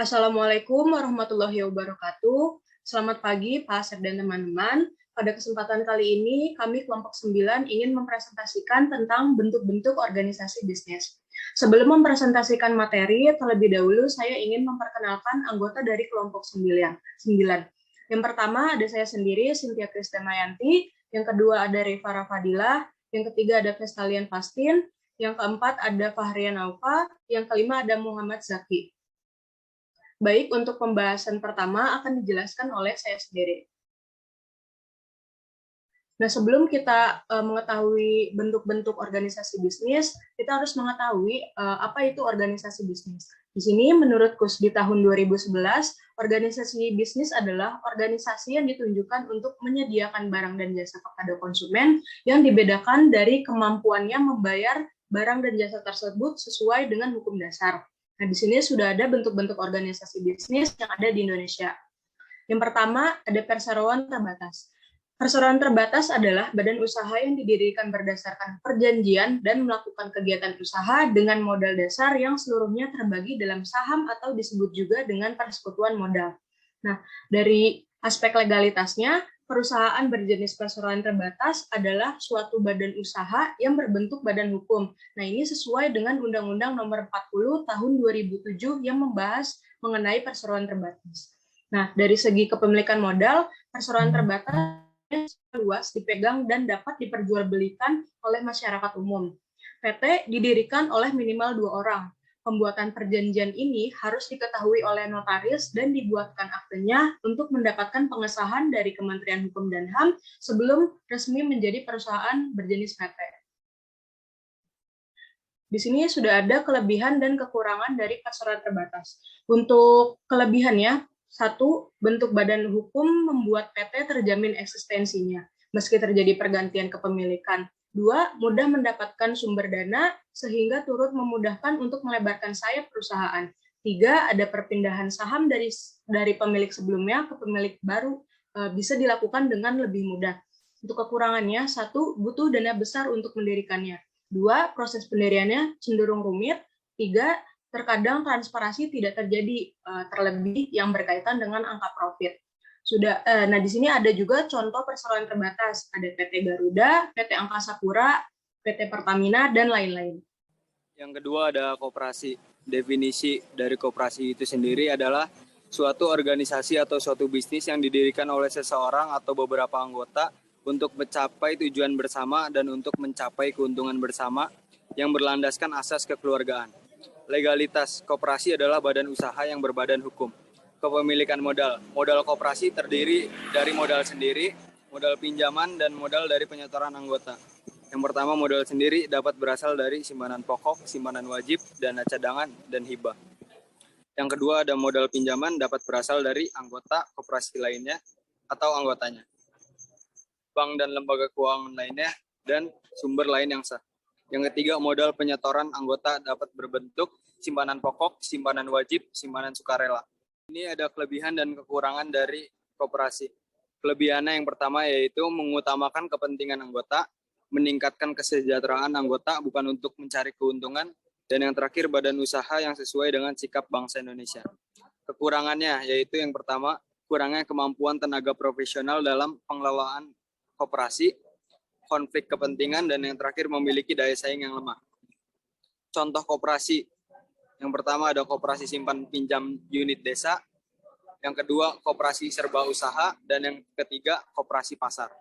Assalamualaikum warahmatullahi wabarakatuh. Selamat pagi, Pak Asep dan teman-teman. Pada kesempatan kali ini, kami kelompok 9 ingin mempresentasikan tentang bentuk-bentuk organisasi bisnis. Sebelum mempresentasikan materi, terlebih dahulu saya ingin memperkenalkan anggota dari kelompok 9. Yang pertama ada saya sendiri, Cynthia Kristanayanti. Yang kedua ada Rifara Fadilah. Yang ketiga ada Vestalian Pastin. Yang keempat ada Fahrian Aufa. Yang kelima ada Muhammad Zaki. Baik, untuk pembahasan pertama akan dijelaskan oleh saya sendiri. Nah, sebelum kita mengetahui bentuk-bentuk organisasi bisnis, kita harus mengetahui apa itu organisasi bisnis. Di sini, menurut KUS di tahun 2011, organisasi bisnis adalah organisasi yang ditunjukkan untuk menyediakan barang dan jasa kepada konsumen yang dibedakan dari kemampuannya membayar barang dan jasa tersebut sesuai dengan hukum dasar. Nah, di sini sudah ada bentuk-bentuk organisasi bisnis yang ada di Indonesia. Yang pertama, ada perseroan terbatas. Perseroan terbatas adalah badan usaha yang didirikan berdasarkan perjanjian dan melakukan kegiatan usaha dengan modal dasar yang seluruhnya terbagi dalam saham atau disebut juga dengan persekutuan modal. Nah, dari aspek legalitasnya, perusahaan berjenis perseroan terbatas adalah suatu badan usaha yang berbentuk badan hukum. Nah, ini sesuai dengan Undang-Undang Nomor 40 Tahun 2007 yang membahas mengenai perseroan terbatas. Nah, dari segi kepemilikan modal, perseroan terbatas luas dipegang dan dapat diperjualbelikan oleh masyarakat umum. PT didirikan oleh minimal 2 orang. Pembuatan perjanjian ini harus diketahui oleh notaris dan dibuatkan aktenya untuk mendapatkan pengesahan dari Kementerian Hukum dan HAM sebelum resmi menjadi perusahaan berjenis PT. Di sini sudah ada kelebihan dan kekurangan dari perseroan terbatas. Untuk kelebihannya, satu, bentuk badan hukum membuat PT terjamin eksistensinya, meski terjadi pergantian kepemilikan. Dua, mudah mendapatkan sumber dana sehingga turut memudahkan untuk melebarkan sayap perusahaan. Tiga, ada perpindahan saham dari pemilik sebelumnya ke pemilik baru bisa dilakukan dengan lebih mudah. Untuk kekurangannya, satu, butuh dana besar untuk mendirikannya. Dua, proses pendiriannya cenderung rumit. Tiga, terkadang transparansi tidak terjadi, terlebih yang berkaitan dengan angka profit. Nah, di sini ada juga contoh perseroan terbatas, ada PT Garuda, PT Angkasa Pura, PT Pertamina, dan lain-lain. Yang kedua ada koperasi. Definisi dari koperasi itu sendiri adalah suatu organisasi atau suatu bisnis yang didirikan oleh seseorang atau beberapa anggota untuk mencapai tujuan bersama dan untuk mencapai keuntungan bersama yang berlandaskan asas kekeluargaan. Legalitas, koperasi adalah badan usaha yang berbadan hukum. Kepemilikan modal. Modal koperasi terdiri dari modal sendiri, modal pinjaman, dan modal dari penyetoran anggota. Yang pertama, modal sendiri dapat berasal dari simpanan pokok, simpanan wajib, dana cadangan, dan hibah. Yang kedua, ada modal pinjaman dapat berasal dari anggota koperasi lainnya atau anggotanya, bank dan lembaga keuangan lainnya, dan sumber lain yang sah. Yang ketiga, modal penyetoran anggota dapat berbentuk simpanan pokok, simpanan wajib, simpanan sukarela. Ini ada kelebihan dan kekurangan dari koperasi. Kelebihannya yang pertama yaitu mengutamakan kepentingan anggota, meningkatkan kesejahteraan anggota bukan untuk mencari keuntungan, dan yang terakhir badan usaha yang sesuai dengan sikap bangsa Indonesia. Kekurangannya yaitu yang pertama, kurangnya kemampuan tenaga profesional dalam pengelolaan koperasi, konflik kepentingan, dan yang terakhir memiliki daya saing yang lemah. Contoh koperasi, yang pertama ada koperasi simpan pinjam unit desa, yang kedua koperasi serba usaha, dan yang ketiga koperasi pasar.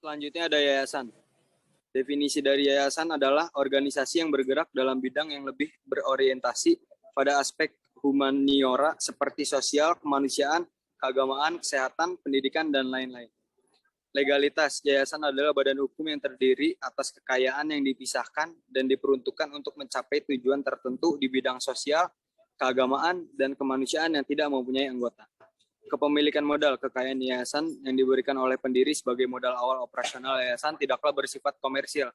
Selanjutnya ada yayasan. Definisi dari yayasan adalah organisasi yang bergerak dalam bidang yang lebih berorientasi pada aspek humaniora seperti sosial, kemanusiaan, keagamaan, kesehatan, pendidikan, dan lain-lain. Legalitas, yayasan adalah badan hukum yang terdiri atas kekayaan yang dipisahkan dan diperuntukkan untuk mencapai tujuan tertentu di bidang sosial, keagamaan, dan kemanusiaan yang tidak mempunyai anggota. Kepemilikan modal, kekayaan yayasan yang diberikan oleh pendiri sebagai modal awal operasional yayasan tidaklah bersifat komersil.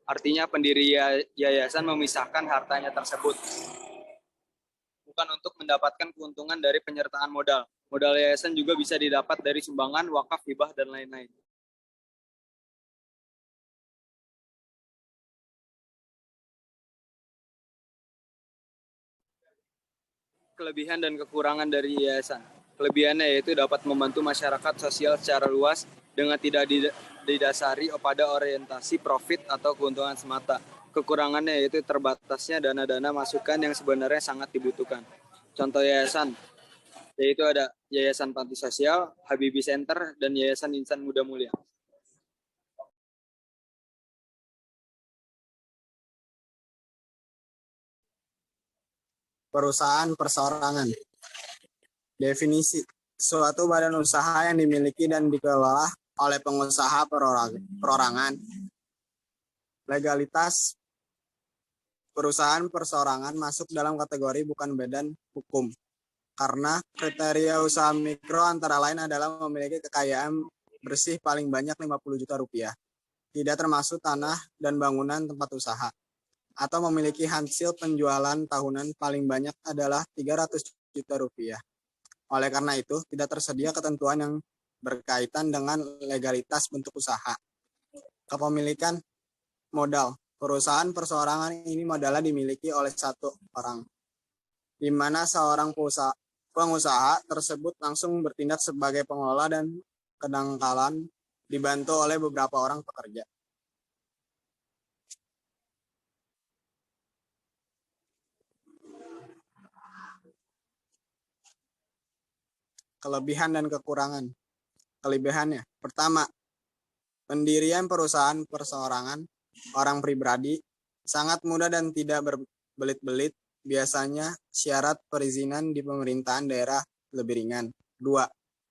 Artinya pendiri yayasan memisahkan hartanya tersebut bukan untuk mendapatkan keuntungan dari penyertaan modal. Modal yayasan juga bisa didapat dari sumbangan, wakaf, hibah, dan lain-lain. kelebihan dan kekurangan dari yayasan. Kelebihannya yaitu dapat membantu masyarakat sosial secara luas dengan tidak didasari pada orientasi profit atau keuntungan semata. Kekurangannya yaitu terbatasnya dana-dana masukan yang sebenarnya sangat dibutuhkan. Contoh yayasan, yaitu ada Yayasan Panti Sosial, Habibie Center, dan Yayasan Insan Muda Mulia. Perusahaan perseorangan. Definisi: suatu badan usaha yang dimiliki dan dikelola oleh pengusaha perorangan. Legalitas: perusahaan perseorangan masuk dalam kategori bukan badan hukum, karena kriteria usaha mikro antara lain adalah memiliki kekayaan bersih paling banyak 50 juta rupiah, tidak termasuk tanah dan bangunan tempat usaha, atau memiliki hasil penjualan tahunan paling banyak adalah 300 juta rupiah. Oleh karena itu, tidak tersedia ketentuan yang berkaitan dengan legalitas bentuk usaha. Kepemilikan modal. Perusahaan perseorangan ini modalnya dimiliki oleh satu orang, di mana seorang pengusaha tersebut langsung bertindak sebagai pengelola dan kadangkala dibantu oleh beberapa orang pekerja. Kelebihan dan kekurangan. Kelebihannya: pertama, pendirian perusahaan perseorangan orang pribadi sangat mudah dan tidak berbelit-belit. Biasanya syarat perizinan di pemerintahan daerah lebih ringan. 2.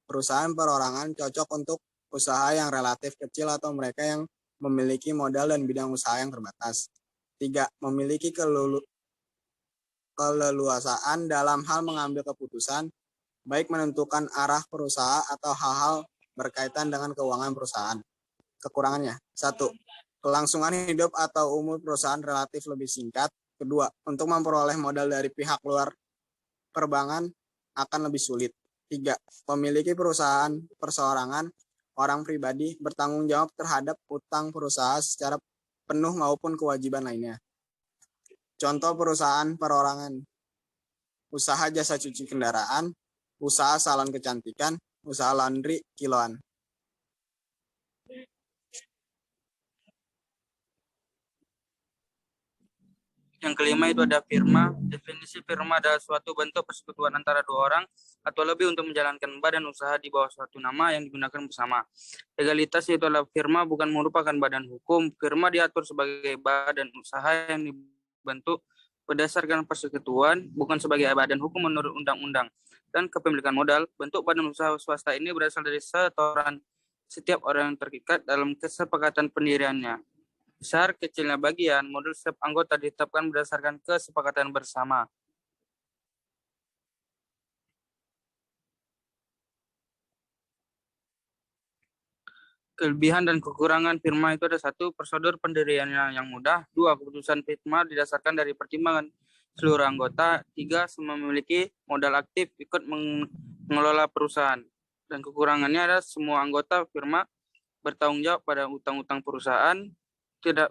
Perusahaan perorangan cocok untuk usaha yang relatif kecil atau mereka yang memiliki modal dan bidang usaha yang terbatas. 3. Memiliki keleluasaan dalam hal mengambil keputusan, baik menentukan arah perusahaan atau hal-hal berkaitan dengan keuangan perusahaan. Kekurangannya: 1. Kelangsungan hidup atau umur perusahaan relatif lebih singkat. 2. Untuk memperoleh modal dari pihak luar perbankan akan lebih sulit. 3. Memiliki perusahaan perseorangan orang pribadi bertanggung jawab terhadap utang perusahaan secara penuh maupun kewajiban lainnya. Contoh perusahaan perorangan: usaha jasa cuci kendaraan, usaha salon kecantikan, usaha laundry kiloan. Yang kelima itu ada firma. Definisi firma adalah suatu bentuk persekutuan antara dua orang atau lebih untuk menjalankan badan usaha di bawah suatu nama yang digunakan bersama. Legalitas itu adalah firma bukan merupakan badan hukum. Firma diatur sebagai badan usaha yang dibentuk berdasarkan persekutuan, bukan sebagai badan hukum menurut undang-undang. Dan kepemilikan modal, bentuk badan usaha swasta ini berasal dari setoran setiap orang yang terikat dalam kesepakatan pendiriannya. Besar kecilnya bagian, modal setiap anggota ditetapkan berdasarkan kesepakatan bersama. Kelebihan dan kekurangan firma itu ada: 1. Prosedur pendiriannya yang mudah. 2. Keputusan firma didasarkan dari pertimbangan seluruh anggota. 3. Semua memiliki modal aktif ikut mengelola perusahaan. Dan kekurangannya ada: semua anggota firma bertanggung jawab pada utang-utang perusahaan. Tidak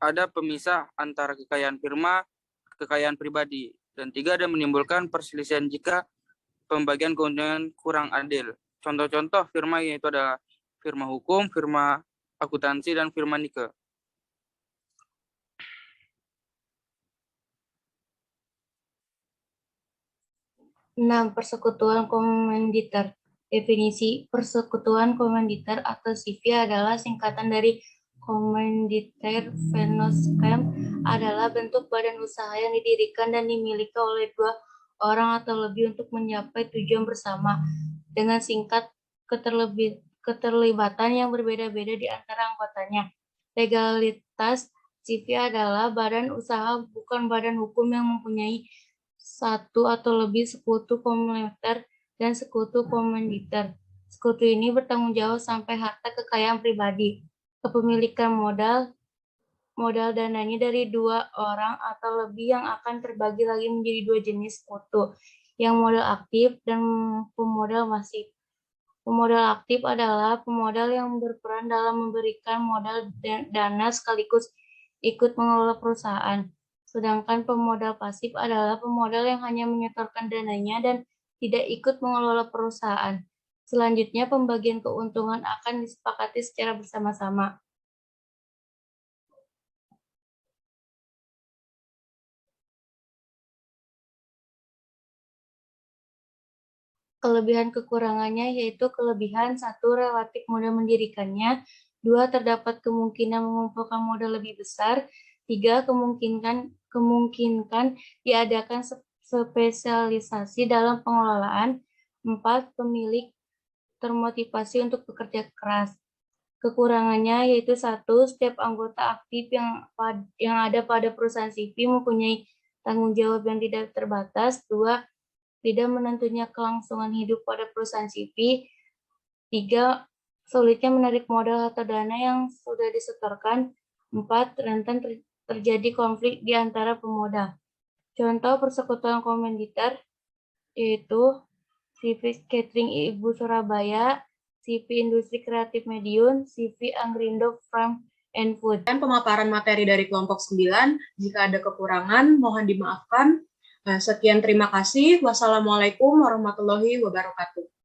ada pemisah antara kekayaan firma, kekayaan pribadi. Dan 3. ada menimbulkan perselisihan jika pembagian keuntungan kurang adil. Contoh-contoh firma yaitu adalah firma hukum, firma akuntansi, dan firma nike. Persekutuan komanditer. Definisi: persekutuan komanditer atau CV adalah singkatan dari Komanditer Vennootschap, adalah bentuk badan usaha yang didirikan dan dimiliki oleh dua orang atau lebih untuk mencapai tujuan bersama dengan singkat keterlibatan yang berbeda-beda di antara anggotanya. Legalitas: CV adalah badan usaha bukan badan hukum yang mempunyai satu atau lebih sekutu komanditer dan sekutu komanditer. Sekutu ini bertanggung jawab sampai harta kekayaan pribadi. Kepemilikan modal dananya dari dua orang atau lebih yang akan terbagi lagi menjadi dua jenis sekutu, yang modal aktif dan pemodal masif. Pemodal aktif adalah pemodal yang berperan dalam memberikan modal dana sekaligus ikut mengelola perusahaan. Sedangkan pemodal pasif adalah pemodal yang hanya menyetorkan dananya dan tidak ikut mengelola perusahaan. Selanjutnya, pembagian keuntungan akan disepakati secara bersama-sama. Kelebihan kekurangannya yaitu kelebihan 1. Relatif mudah mendirikannya, 2. Terdapat kemungkinan mengumpulkan modal lebih besar, 3. Kemungkinan diadakan spesialisasi dalam pengelolaan, 4. Pemilik termotivasi untuk bekerja keras. Kekurangannya yaitu 1. Setiap anggota aktif yang ada pada perusahaan CV mempunyai tanggung jawab yang tidak terbatas, 2. Tidak menentunya kelangsungan hidup pada perusahaan CV, 3. Sulitnya menarik modal atau dana yang sudah disetorkan, 4. Rentan terjadi konflik di antara pemodal. Contoh persekutuan komoditor yaitu CV Catering Ibu Surabaya, CV Industri Kreatif Mediun, CV Anggrindo Farm and Food. Dan pemaparan materi dari kelompok 9, jika ada kekurangan mohon dimaafkan. Sekian, terima kasih. Wassalamualaikum warahmatullahi wabarakatuh.